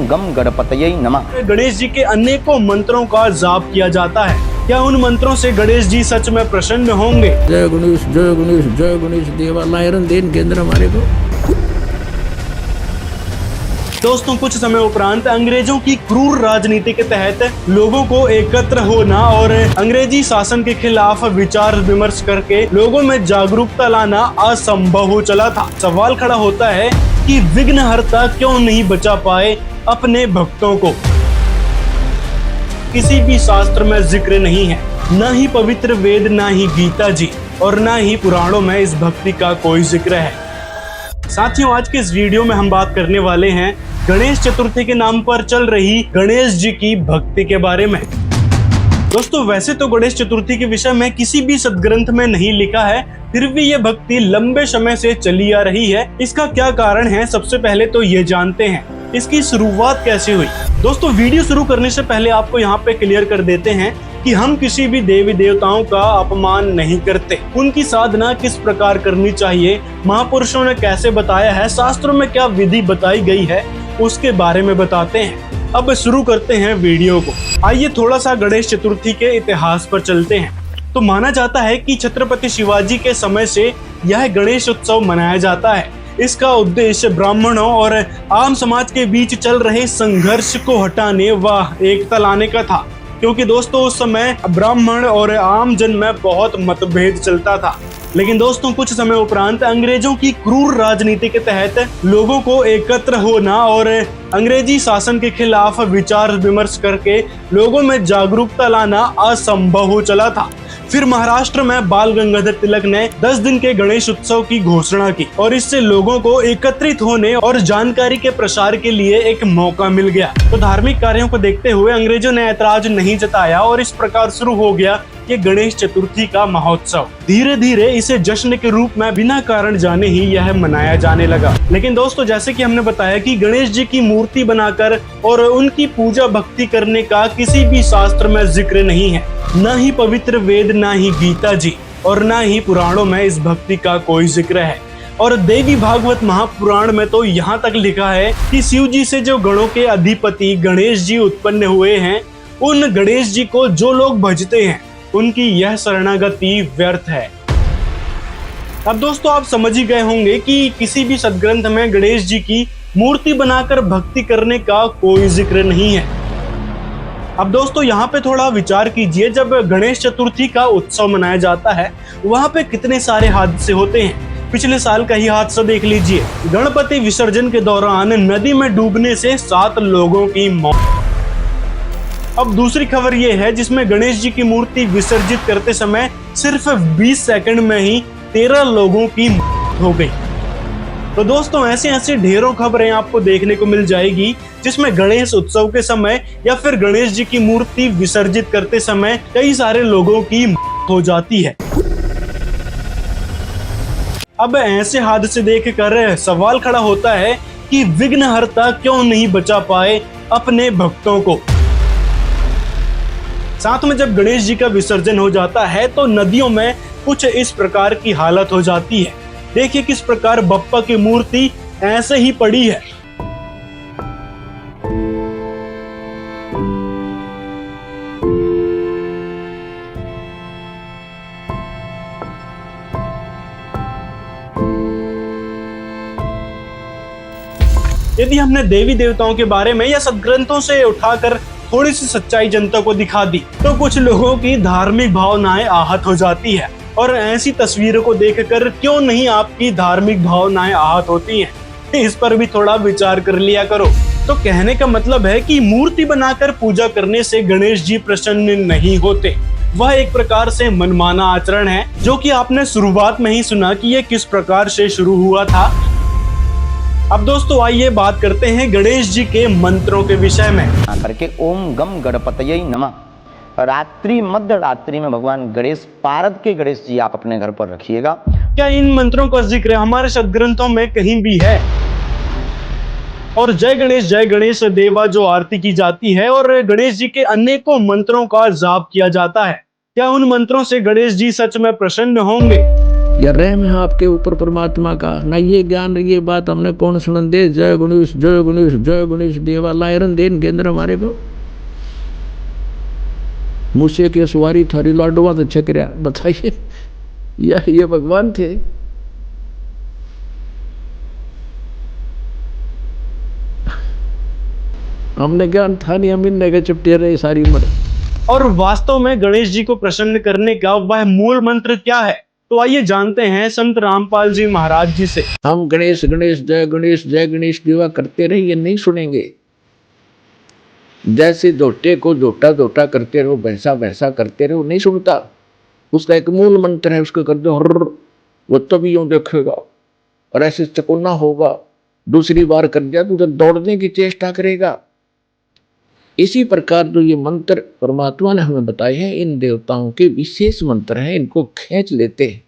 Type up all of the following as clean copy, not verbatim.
गम गणपतये नमः। गणेश जी के अनेकों मंत्रों का जाप किया जाता है। क्या उन मंत्रों से गणेश जी सच में प्रसन्न होंगे? जय गणेश जय गणेश जय गणेश देवा लायरन देन के अंदर हमारे को। दोस्तों, कुछ समय उपरांत अंग्रेजों की क्रूर राजनीति के तहत लोगों को एकत्र होना और अंग्रेजी शासन के खिलाफ विचार विमर्श करके लोगों में जागरूकता लाना असंभव हो चला था। सवाल खड़ा होता है कि विघ्नहर्ता क्यों नहीं बचा पाए अपने भक्तों को? किसी भी शास्त्र में जिक्र नहीं है, न ही पवित्र वेद, न ही गीता जी और न ही पुराणों में इस भक्ति का कोई जिक्र है। साथियों, आज के इस वीडियो में हम बात करने वाले हैं गणेश चतुर्थी के नाम पर चल रही गणेश जी की भक्ति के बारे में। दोस्तों, वैसे तो गणेश चतुर्थी के विषय में किसी भी सदग्रंथ में नहीं लिखा है, फिर भी ये भक्ति लंबे समय से चली आ रही है। इसका क्या कारण है, सबसे पहले तो ये जानते हैं। इसकी शुरुआत कैसे हुई? दोस्तों, वीडियो शुरू करने से पहले आपको यहाँ पे क्लियर कर देते हैं कि हम किसी भी देवी देवताओं का अपमान नहीं करते। उनकी साधना किस प्रकार करनी चाहिए, महापुरुषों ने कैसे बताया है, शास्त्रों में क्या विधि बताई गई है, उसके बारे में बताते हैं। अब शुरू करते हैं वीडियो को। आइए थोड़ा सा गणेश चतुर्थी के इतिहास पर चलते हैं। तो माना जाता है कि छत्रपति शिवाजी के समय से यह गणेश उत्सव मनाया जाता है। इसका उद्देश्य ब्राह्मणों और आम समाज के बीच चल रहे संघर्ष को हटाने व एकता लाने का था, क्योंकि दोस्तों उस समय ब्राह्मण और आम जन में बहुत मतभेद चलता था। लेकिन दोस्तों, कुछ समय उपरांत अंग्रेजों की क्रूर राजनीति के तहत लोगों को एकत्र होना और अंग्रेजी शासन के खिलाफ विचार विमर्श करके लोगों में जागरूकता लाना असंभव हो चला था। फिर महाराष्ट्र में बाल गंगाधर तिलक ने 10 दिन के गणेश उत्सव की घोषणा की और इससे लोगों को एकत्रित होने और जानकारी के प्रसार के लिए एक मौका मिल गया। तो धार्मिक कार्यों को देखते हुए अंग्रेजों ने ऐतराज नहीं जताया और इस प्रकार शुरू हो गया ये गणेश चतुर्थी का महोत्सव। धीरे धीरे इसे जश्न के रूप में बिना कारण जाने ही यह मनाया जाने लगा। लेकिन दोस्तों, जैसे कि हमने बताया कि गणेश जी की मूर्ति बनाकर और उनकी पूजा भक्ति करने का किसी भी शास्त्र में जिक्र नहीं है, न ही पवित्र वेद, न ही गीता जी और न ही पुराणों में इस भक्ति का कोई जिक्र है। और देवी भागवत महापुराण में तो यहाँ तक लिखा है कि शिव जी से जो गणों के अधिपति गणेश जी उत्पन्न हुए हैं, उन गणेश जी को जो लोग भजते हैं उनकी यह शरणागति व्यर्थ है। अब दोस्तों, आप समझ ही गए होंगे कि किसी भी सदग्रंथ में गणेश जी की मूर्ति बनाकर भक्ति करने का कोई जिक्र नहीं है। अब दोस्तों, यहाँ पे थोड़ा विचार कीजिए, जब गणेश चतुर्थी का उत्सव मनाया जाता है वहाँ पे कितने सारे हादसे होते हैं। पिछले साल का ही हादसा देख लीजिए। गणपति विसर्जन के दौरान नदी में डूबने से 7 लोगों की मौत। अब दूसरी खबर ये है जिसमें गणेश जी की मूर्ति विसर्जित करते समय सिर्फ 20 सेकंड में ही 13 लोगों की मौत हो गई। तो दोस्तों, ऐसे ढेरों खबरें आपको देखने को मिल जाएगी जिसमें गणेश उत्सव के समय या फिर गणेश जी की मूर्ति विसर्जित करते समय कई सारे लोगों की मौत हो जाती है। अब ऐसे हादसे देखकर सवाल खड़ा होता है कि विघ्नहर्ता क्यों नहीं बचा पाए अपने भक्तों को? साथ में जब गणेश जी का विसर्जन हो जाता है तो नदियों में कुछ इस प्रकार की हालत हो जाती है। देखिए किस प्रकार बप्पा की मूर्ति ऐसे ही पड़ी है। यदि हमने देवी देवताओं के बारे में या सदग्रंथों से उठाकर थोड़ी सी सच्चाई जनता को दिखा दी तो कुछ लोगों की धार्मिक भावनाएं आहत हो जाती है। और ऐसी तस्वीरों को देखकर क्यों नहीं आपकी धार्मिक भावनाएं आहत होती हैं? इस पर भी थोड़ा विचार कर लिया करो। तो कहने का मतलब है कि मूर्ति बनाकर पूजा करने से गणेश जी प्रसन्न नहीं होते। वह एक प्रकार से मनमाना आचरण है, जो कि आपने शुरुआत में ही सुना कि यह किस प्रकार से शुरू हुआ था। अब दोस्तों, आइए बात करते हैं गणेश जी के मंत्रों के विषय में। करके ओम गम गणपतये नमः। रात्रि मध्य रात्रि में भगवान गणेश, पारद के गणेश जी आप अपने घर पर रखिएगा। क्या इन मंत्रों का जिक्र हमारे सदग्रंथों में कहीं भी है? और जय गणेश देवा जो आरती की जाती है और गणेश जी के अनेकों मंत्रों का जाप किया जाता है, क्या उन मंत्रों से गणेश जी सच में प्रसन्न होंगे? या रहम है आपके ऊपर परमात्मा का ना, ये ज्ञान ये बात हमने कौन सुन दे। जय गणेश जय गणेश जय गणेश देवा लायरन देन के अंदर हमारे को मूसे के सवारी थारी लाडवा तो छकरिया, बताइए ये भगवान थे। हमने ज्ञान था नहीं, हम इनने के चिपटे रहे सारी उम्र। और वास्तव में गणेश जी को प्रसन्न करने का वह मूल मंत्र क्या है, तो आइए जानते हैं संत रामपाल जी महाराज जी से। हम गणेश गणेश जय गणेश देवा करते रहे, ये नहीं सुनेंगे। जैसे जोटे को जोटा जोटा करते रहो, वैसा वैसा करते रहो, नहीं सुनता। उसका एक मूल मंत्र है, उसको कर दो हर, वो तभी यूं देखेगा और ऐसे चकोना होगा। दूसरी बार कर दिया तो दौड़ने की चेष्टा करेगा। इसी प्रकार जो ये मंत्र परमात्मा ने हमें बताए हैं, इन देवताओं के विशेष मंत्र हैं, इनको खींच लेते हैं,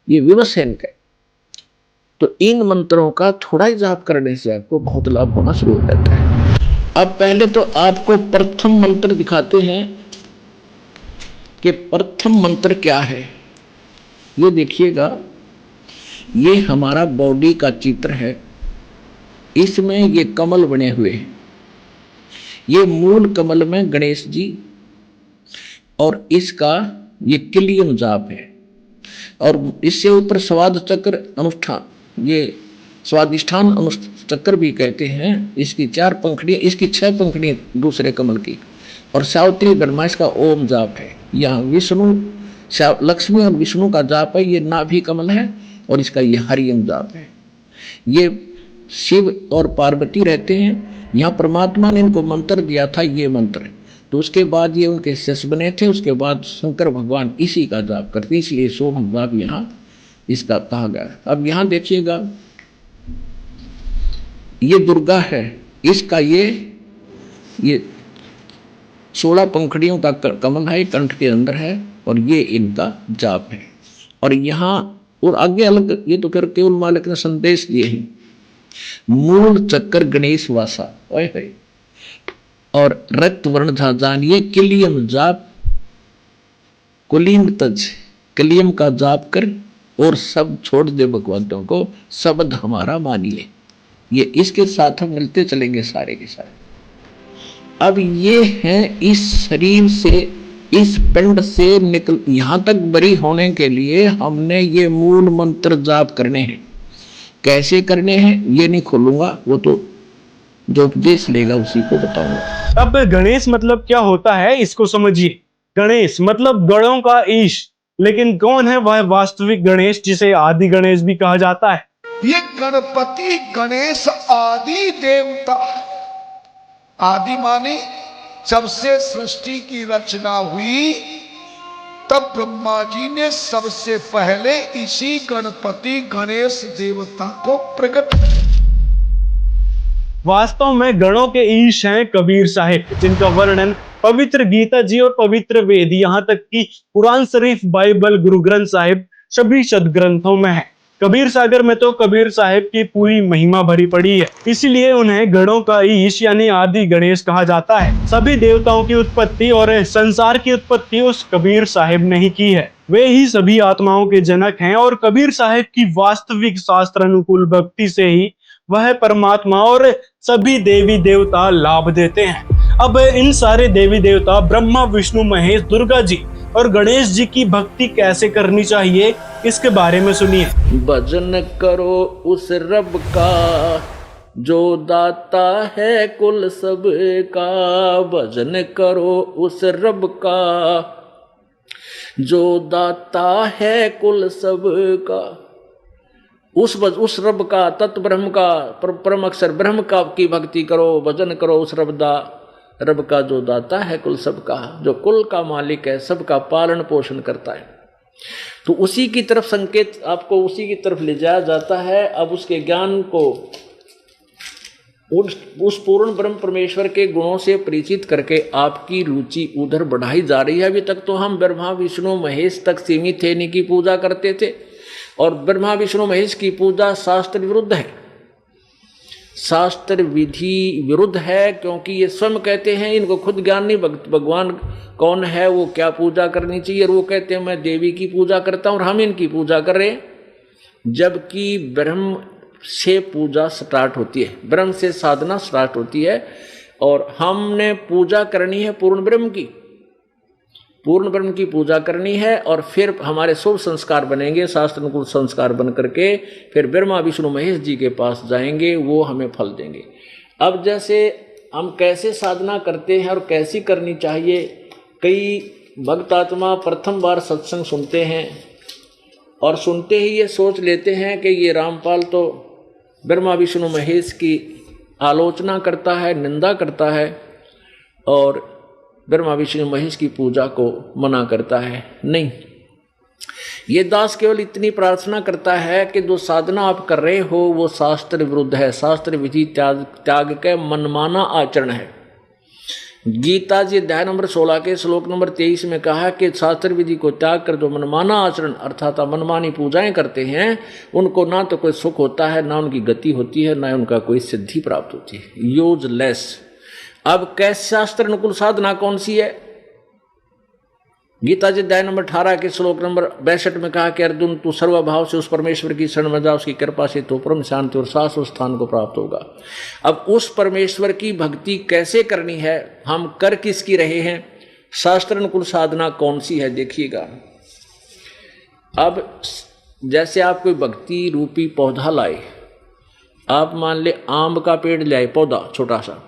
ये विवश है इनका। तो इन मंत्रों का थोड़ा ही जाप करने से आपको बहुत लाभ होना शुरू हो जाता है। अब पहले तो आपको प्रथम मंत्र दिखाते हैं कि प्रथम मंत्र क्या है। ये देखिएगा, ये हमारा बॉडी का चित्र है, इसमें ये कमल बने हुए हैं। ये मूल कमल में गणेश जी और इसका ये किलियम जाप है। और इससे ऊपर स्वाद चक्र अनुष्ठान, ये स्वादिष्ठान अनुचक्र भी कहते हैं। इसकी 4 पंखड़ियाँ, इसकी 6 पंखड़ियाँ दूसरे कमल की। और सावित्री ब्रह्मा इसका ओम जाप है। यहाँ विष्णु लक्ष्मी और विष्णु का जाप है, ये नाभि कमल है। और इसका ये हरियम जाप है। ये शिव और पार्वती रहते हैं। यहाँ परमात्मा ने इनको मंत्र दिया था, ये मंत्र। तो उसके बाद ये उनके शिष्य बने थे। उसके बाद शंकर भगवान इसी का जाप करते, इसलिए सोम जाप यहाँ इसका कहा गया। अब यहाँ देखिएगा, ये दुर्गा है, इसका ये 16 पंखड़ियों का कमल है, कंठ के अंदर है। और ये इनका जाप है। और यहाँ और आगे अलग, ये तो फिर केवल मालिक ने संदेश दिए हैं। मूल चक्कर गणेश वासा और रक्त वर्ण ध्वजान, ये किलियम जाप, कुलीन तज, किलियम का जाप कर और सब छोड़ दे भगवंतों को, शब्द हमारा मान ले। ये इसके साथ हम मिलते चलेंगे सारे के सारे। अब ये हैं इस शरीर से, इस पिंड से निकल यहाँ तक बरी होने के लिए हमने ये मूल मंत्र जाप करने हैं। कैसे करने हैं ये नहीं खोलूंगा, वो तो जो उपदेश लेगा उसी को बताऊंगा। अब गणेश मतलब क्या होता है इसको समझिए। गणेश मतलब गणों का ईश, लेकिन कौन है वह वास्तविक गणेश जिसे आदि गणेश भी कहा जाता है? ये गणपति गणेश आदि देवता। आदि माने जब से सृष्टि की रचना हुई तब ब्रह्मा जी ने सबसे पहले इसी गणपति गणेश देवता को प्रकट। वास्तव में गणों के ईश हैं कबीर साहिब, जिनका वर्णन पवित्र गीता जी और पवित्र वेद, यहाँ तक कि कुरान शरीफ, बाइबल, गुरु ग्रंथ साहिब सभी सदग्रंथों में है। कबीर सागर में तो कबीर साहिब की पूरी महिमा भरी पड़ी है, इसीलिए उन्हें गणों का ईश यानी आदि गणेश कहा जाता है। सभी देवताओं की उत्पत्ति और संसार की उत्पत्ति उस कबीर साहिब ने ही की है। वे ही सभी आत्माओं के जनक हैं और कबीर साहिब की वास्तविक शास्त्र अनुकूल भक्ति से ही वह परमात्मा और सभी देवी देवता लाभ देते हैं। अब इन सारे देवी देवता ब्रह्मा, विष्णु, महेश, दुर्गा जी और गणेश जी की भक्ति कैसे करनी चाहिए, इसके बारे में सुनिए। भजन करो उस रब का जो दाता है कुल सब का। भजन करो उस रब का जो दाता है कुल सब का। उस रब का, तत्व ब्रह्म का, परम अक्षर ब्रह्म का की भक्ति करो, भजन करो उस रब का जो दाता है कुल सब का, जो कुल का मालिक है, सबका पालन पोषण करता है। तो उसी की तरफ संकेत, आपको उसी की तरफ ले जाया जाता है। अब उसके ज्ञान को उस पूर्ण ब्रह्म परमेश्वर के गुणों से परिचित करके आपकी रुचि उधर बढ़ाई जा रही है। अभी तक तो हम ब्रह्मा, विष्णु, महेश तक सीमित थे, इन्हीं की पूजा करते थे। और ब्रह्मा, विष्णु, महेश की पूजा शास्त्र विरुद्ध है, शास्त्र विधि विरुद्ध है, क्योंकि ये स्वयं कहते हैं, इनको खुद ज्ञान नहीं भगवान कौन है, वो क्या पूजा करनी चाहिए। और वो कहते हैं मैं देवी की पूजा करता हूँ और हम इनकी पूजा कर रहे हैं। जबकि ब्रह्म से पूजा स्टार्ट होती है, ब्रह्म से साधना स्टार्ट होती है। और हमने पूजा करनी है पूर्ण ब्रह्म की, पूर्ण ब्रह्म की पूजा करनी है। और फिर हमारे शुभ संस्कार बनेंगे, शास्त्र अनुकूल संस्कार बन करके फिर ब्रह्मा विष्णु महेश जी के पास जाएंगे, वो हमें फल देंगे। अब जैसे हम कैसे साधना करते हैं और कैसी करनी चाहिए, कई भक्त आत्मा प्रथम बार सत्संग सुनते हैं और सुनते ही ये सोच लेते हैं कि ये रामपाल तो ब्रह्मा विष्णु महेश की आलोचना करता है, निंदा करता है और ब्रह्मा विष्णु महेश की पूजा को मना करता है। नहीं, ये दास केवल इतनी प्रार्थना करता है कि जो साधना आप कर रहे हो वो शास्त्र विरुद्ध है, शास्त्र विधि त्याग के मनमाना आचरण है। गीता जी अध्याय नंबर 16 के श्लोक नंबर 23 में कहा कि शास्त्र विधि को त्याग कर जो मनमाना आचरण अर्थात मनमानी पूजाएं करते हैं, उनको ना तो कोई सुख होता है, ना उनकी गति होती है, ना उनका कोई सिद्धि प्राप्त होती है, यूजलेस। अब कैसे शास्त्र अनुकूल साधना कौन सी है? गीता जी अध्याय नंबर 18 के श्लोक नंबर 62 में कहा कि अर्जुन तू सर्वभाव से उस परमेश्वर की शरण में जा, उसकी कृपा से तो परम शांति और शाश्वत स्थान को प्राप्त होगा। अब उस परमेश्वर की भक्ति कैसे करनी है, हम कर किसकी रहे हैं, शास्त्र अनुकूल साधना कौन सी है, देखिएगा। अब जैसे आप कोई भक्ति रूपी पौधा लाए, आप मान ले आम का पेड़ लाए, पौधा छोटा सा,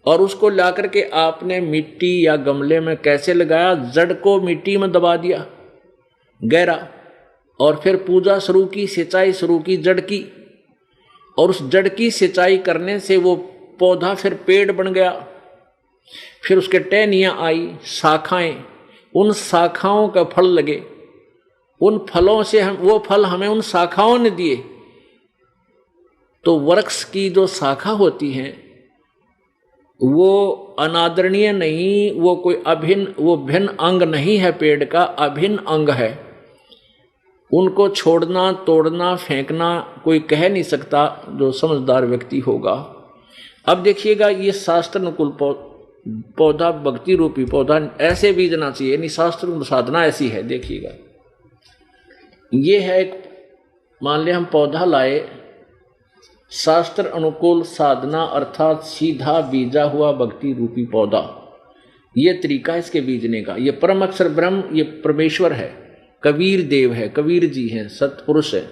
और उसको ला करके आपने मिट्टी या गमले में कैसे लगाया, जड़ को मिट्टी में दबा दिया गहरा, और फिर पूजा शुरू की, सिंचाई शुरू की जड़ की, और उस जड़ की सिंचाई करने से वो पौधा फिर पेड़ बन गया। फिर उसके टहनियाँ आई, शाखाएं, उन शाखाओं का फल लगे, उन फलों से हम वो फल हमें उन शाखाओं ने दिए। तो वृक्ष की जो शाखा होती हैं वो अनादरणीय नहीं, वो कोई अभिन्न, वो भिन्न अंग नहीं है, पेड़ का अभिन्न अंग है। उनको छोड़ना, तोड़ना, फेंकना कोई कह नहीं सकता जो समझदार व्यक्ति होगा। अब देखिएगा, ये शास्त्र अनुकूल पौधा, भक्ति रूपी पौधा ऐसे बीजना चाहिए, यानी शास्त्र साधना ऐसी है। देखिएगा, ये है एक, मान ले हम पौधा लाए, शास्त्र अनुकूल साधना अर्थात सीधा बीजा हुआ भक्ति रूपी पौधा, ये तरीका इसके बीजने का। ये परम अक्षर ब्रह्म, ये परमेश्वर है, कबीर देव है, कबीर जी हैं, सतपुरुष है,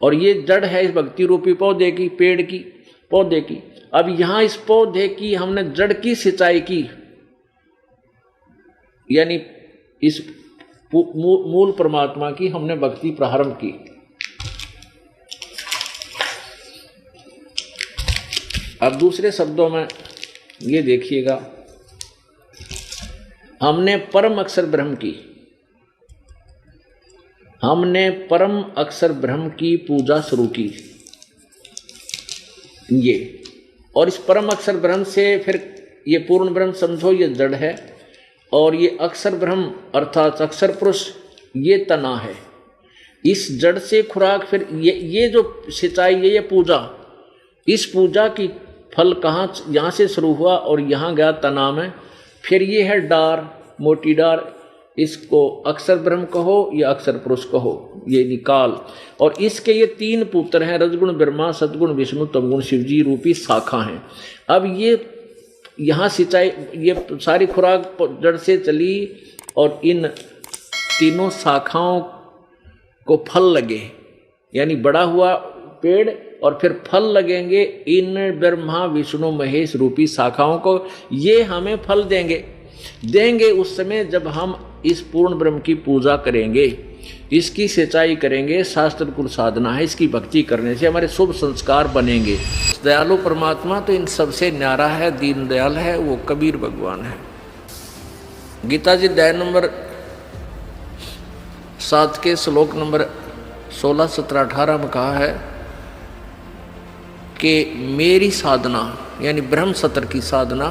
और ये जड़ है इस भक्ति रूपी पौधे की, पेड़ की, पौधे की। अब यहाँ इस पौधे की हमने जड़ की सिंचाई की, यानी इस मूल परमात्मा की हमने भक्ति प्रारंभ की। अब दूसरे शब्दों में ये देखिएगा, हमने परम अक्षर ब्रह्म की, हमने परम अक्षर ब्रह्म की पूजा शुरू की, ये, और इस परम अक्षर ब्रह्म से फिर ये पूर्ण ब्रह्म समझो ये जड़ है, और ये अक्षर ब्रह्म अर्थात अक्षर पुरुष ये तना है। इस जड़ से खुराक, फिर ये जो सिंचाई, ये पूजा, इस पूजा की फल कहाँ, यहाँ से शुरू हुआ और यहाँ गया तना में, फिर ये है डार, मोटी डार, इसको अक्षर ब्रह्म कहो या अक्षर पुरुष कहो, ये निकाल, और इसके ये तीन पुत्र हैं, रजगुण ब्रह्मा, सदगुण विष्णु, तमगुण शिवजी रूपी शाखा हैं। अब ये यहाँ सिंचाई, ये सारी खुराक जड़ से चली और इन तीनों शाखाओं को फल लगे, यानी बड़ा हुआ पेड़ और फिर फल लगेंगे इन ब्रह्मा विष्णु महेश रूपी शाखाओं को। ये हमें फल देंगे उस समय जब हम इस पूर्ण ब्रह्म की पूजा करेंगे, इसकी सिंचाई करेंगे। शास्त्र कुल साधना है, इसकी भक्ति करने से हमारे शुभ संस्कार बनेंगे। दयालु परमात्मा तो इन सबसे न्यारा है, दीन दयाल है, वो कबीर भगवान है। गीता जी अध्याय नंबर 7 के श्लोक नंबर 16, 17, 18 में कहा है कि मेरी साधना यानी ब्रह्म सत्र की साधना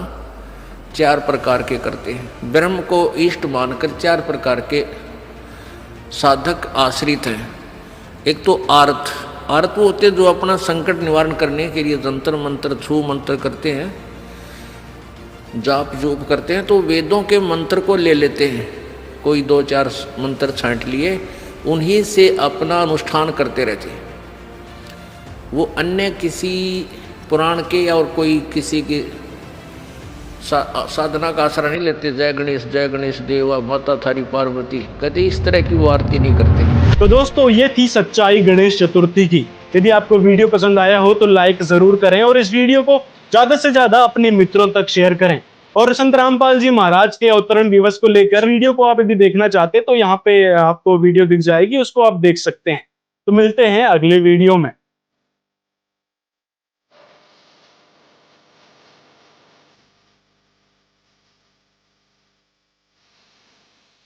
4 प्रकार के करते हैं। ब्रह्म को इष्ट मानकर 4 प्रकार के साधक आश्रित हैं। एक तो आर्थ वो होते जो अपना संकट निवारण करने के लिए जंतर मंत्र, छू मंत्र करते हैं, जाप जोप करते हैं, तो वेदों के मंत्र को ले लेते हैं, कोई 2-4 मंत्र छांट लिए, उन्हीं से अपना अनुष्ठान करते रहते। वो अन्य किसी पुराण के या और कोई किसी की साधना का आसरा नहीं लेते। जय गणेश देवा, माता थारी पार्वती, कभी इस तरह की वो आरती नहीं करते। तो दोस्तों ये थी सच्चाई गणेश चतुर्थी की। यदि आपको वीडियो पसंद आया हो तो लाइक जरूर करें और इस वीडियो को ज्यादा से ज्यादा अपने मित्रों तक शेयर करें। और संत रामपाल जी महाराज के अवतरण दिवस को लेकर वीडियो को आप यदि देखना चाहते हैं तो यहाँ पे आपको वीडियो दिख जाएगी, उसको आप देख सकते हैं। तो मिलते हैं अगले वीडियो में।